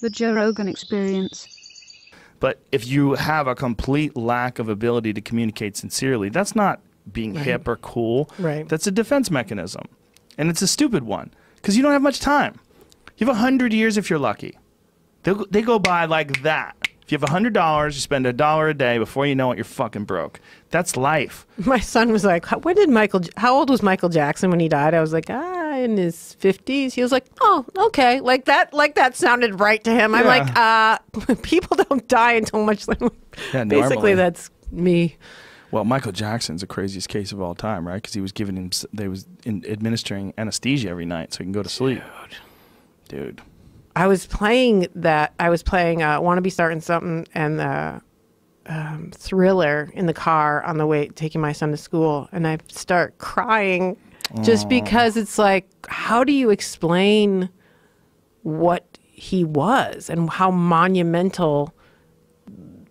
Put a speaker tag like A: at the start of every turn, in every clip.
A: The Joe Rogan Experience.
B: But if you have a complete lack of ability to communicate sincerely, that's not being hip or cool.
C: Right.
B: That's a defense mechanism. And it's a stupid one because you don't have much time. You have 100 years if you're lucky. They go by like that. If you have $100, you spend $1 a day. Before you know it, you're fucking broke. That's life.
C: My son was like, how old was Michael Jackson when he died? I was like, in his 50s. He was like, oh, okay. Like that sounded right to him. I'm like, people don't die until much later.
B: Yeah,
C: basically
B: normally.
C: That's me.
B: Well, Michael Jackson's the craziest case of all time, right? Because he was administering anesthesia every night so he can go to sleep. Dude.
C: I was playing Wanna Be Starting Something and Thriller in the car on the way taking my son to school, and I start crying just because it's like, how do you explain what he was and how monumental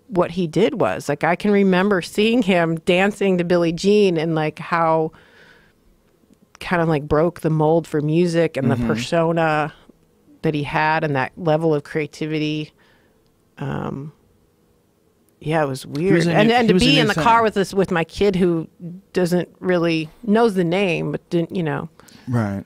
C: what he did was? Like, I can remember seeing him dancing to Billie Jean and like how kind of like broke the mold for music and the persona that he had and that level of creativity. Yeah, it was weird. And to be in the car with my kid who doesn't really knows the name, but didn't,
B: Right.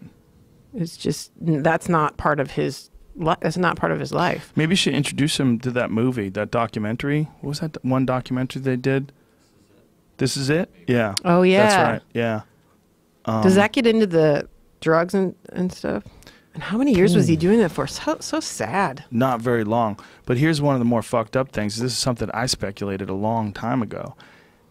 C: It's just, that's not part of his life.
B: Maybe you should introduce him to that movie, that documentary. What was that one documentary they did? This Is It? Yeah.
C: Oh, yeah.
B: That's right. Yeah.
C: Does that get into the drugs and stuff? And how many years was he doing that for? So sad.
B: Not very long. But here's one of the more fucked up things. This is something I speculated a long time ago.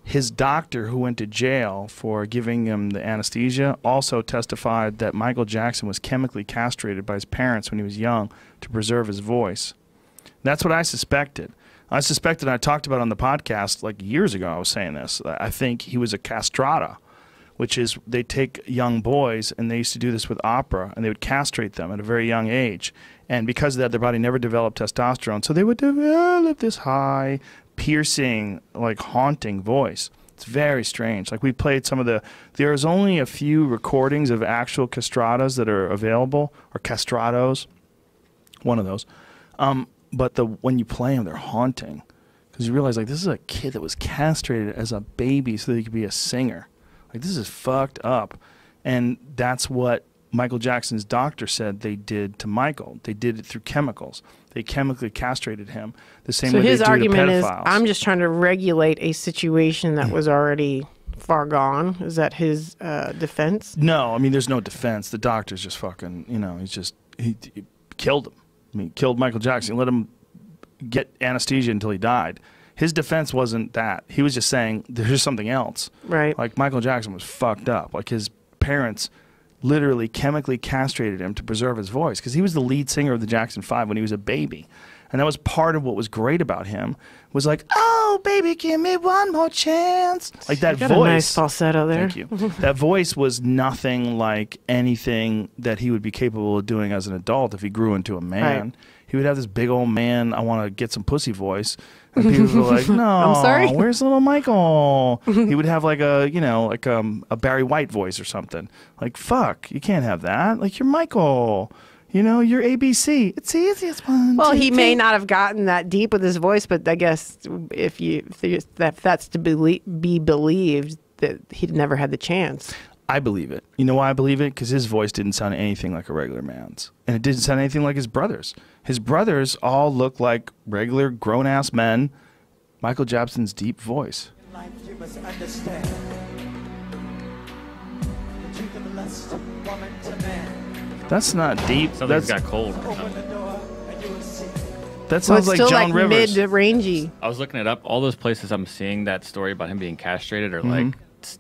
B: His doctor who went to jail for giving him the anesthesia also testified that Michael Jackson was chemically castrated by his parents when he was young to preserve his voice. That's what I suspected. I talked about it on the podcast like years ago. I was saying this. I think he was a castrata, which is they take young boys, and they used to do this with opera, and they would castrate them at a very young age. And because of that, their body never developed testosterone. So they would develop this high, piercing, like haunting voice. It's very strange. Like we played there's only a few recordings of actual castratas that are available, or castratos, one of those. But when you play them, they're haunting. Because you realize, like, this is a kid that was castrated as a baby so that he could be a singer. Like, this is fucked up. And that's what Michael Jackson's doctor said they did to Michael. They did it through chemicals. They chemically castrated him the same way they do to pedophiles. So his argument is,
C: I'm just trying to regulate a situation that was already far gone. Is that his defense?
B: No, I mean, there's no defense. The doctor's just fucking, he killed him. I mean, killed Michael Jackson. Let him get anesthesia until he died. His defense wasn't that. He was just saying there's something else.
C: Right.
B: Like Michael Jackson was fucked up. Like his parents literally chemically castrated him to preserve his voice because he was the lead singer of the Jackson 5 when he was a baby. And that was part of what was great about him was like, oh, baby, give me one more chance. Like that
C: voice.
B: A
C: nice falsetto there.
B: Thank you. That voice was nothing like anything that he would be capable of doing as an adult if he grew into a man.
C: Right.
B: He would have this big old man, I want to get some pussy voice. And people were like, no,
C: I'm sorry?
B: Where's little Michael? He would have like a Barry White voice or something. Like, fuck, you can't have that. Like, you're Michael. You're ABC. It's the easiest one.
C: Well, he may not have gotten that deep with his voice, but I guess if that's to be believed, that he'd never had the chance.
B: I believe it. You know why I believe it? Because his voice didn't sound anything like a regular man's. And it didn't sound anything like his brothers. His brothers all look like regular grown-ass men. Michael Jackson's deep voice.
D: In life, you must understand the truth of lust, woman to man.
B: That's not deep.
E: Something's got cold.
D: Open the door and you will see.
B: That sounds like John Rivers.
C: Mid-rangey.
E: I was looking it up. All those places I'm seeing that story about him being castrated are like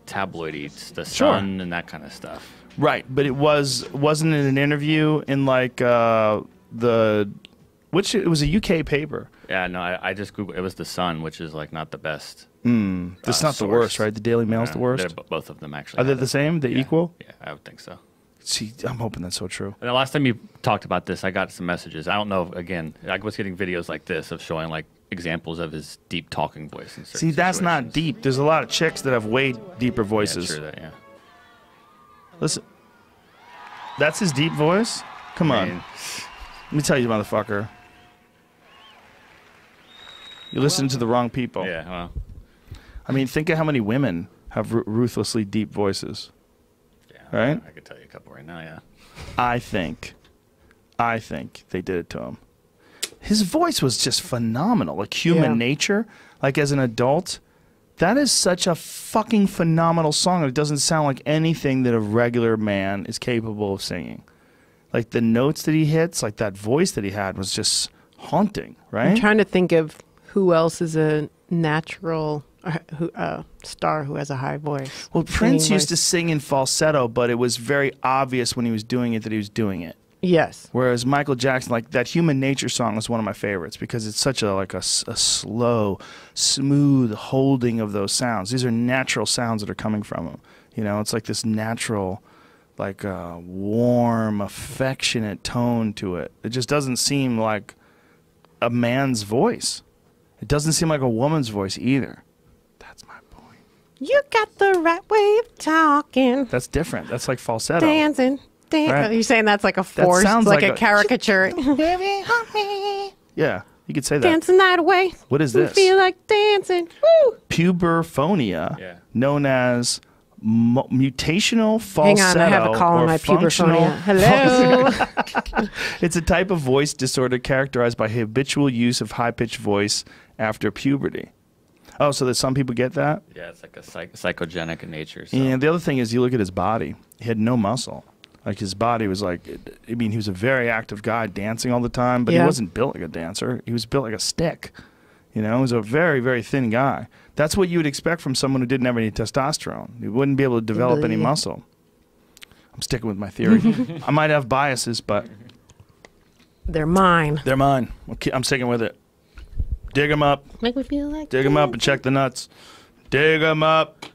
E: tabloidy. It's the Sun and that kind of stuff.
B: Right, but wasn't it an interview in like it was a UK paper.
E: Yeah, no, I just Googled. It was the Sun, which is like not the best.
B: That's not the worst, right? The Daily Mail's the worst.
E: Both of them actually.
B: Are they the same? They equal?
E: Yeah, I would think so.
B: See, I'm hoping that's so true.
E: And the last time you talked about this, I got some messages. I don't know. Again, I was getting videos like this of showing like examples of his deep talking voice. In
B: See, that's
E: situations.
B: not deep. There's a lot of chicks that have way deeper voices.
E: Yeah, true that, yeah.
B: Listen, that's his deep voice? Come on. Let me tell you, motherfucker. You listen to the wrong people.
E: Yeah, well,
B: I mean, think of how many women have ruthlessly deep voices.
E: yeah.
B: Right?
E: I could tell you a couple right now, yeah.
B: I think they did it to him. His voice was just phenomenal. Like Human Nature, like as an adult, that is such a fucking phenomenal song. It doesn't sound like anything that a regular man is capable of singing. Like the notes that he hits, like that voice that he had was just haunting, right?
C: I'm trying to think of who else is a natural star who has a high voice.
B: Well, Prince used to sing in falsetto, but it was very obvious when he was doing it that he was doing it.
C: Yes.
B: Whereas Michael Jackson, like that Human Nature song is one of my favorites because it's such a slow, smooth holding of those sounds. These are natural sounds that are coming from him. You know, it's like this natural, like warm, affectionate tone to it. It just doesn't seem like a man's voice. It doesn't seem like a woman's voice either. That's my point.
C: You got the right way of talking.
B: That's different. That's like falsetto.
C: Dancing.
B: Right.
C: You're saying that's like a force,
B: sounds
C: like
B: like
C: a
B: a-
C: caricature.
B: Yeah, you could say that.
C: Dancing that way.
B: What is
C: You
B: this?
C: feel like dancing. Woo!
B: Puberphonia,
E: Yeah.
B: known as mutational falsetto.
C: Hang on, I have a call
B: or
C: on my
B: functional-
C: puberphonia. Hello.
B: It's a type of voice disorder characterized by habitual use of high-pitched voice after puberty. Oh, so that some people get that?
E: Yeah, it's like a psychogenic in nature. So.
B: And the other thing is, you look at his body. He had no muscle. Like his body was like, I mean, he was a very active guy, dancing all the time, but he
C: Yeah.
B: wasn't built like a dancer. He was built like a stick. You know, he was a very, very thin guy. That's what you would expect from someone who didn't have any testosterone. He wouldn't be able to develop any muscle. I'm sticking with my theory. I might have biases, but
C: They're mine.
B: they're mine. I'm sticking with it. Dig 'em up.
C: Make me feel like
B: Dig 'em up and check the nuts. Dig 'em up.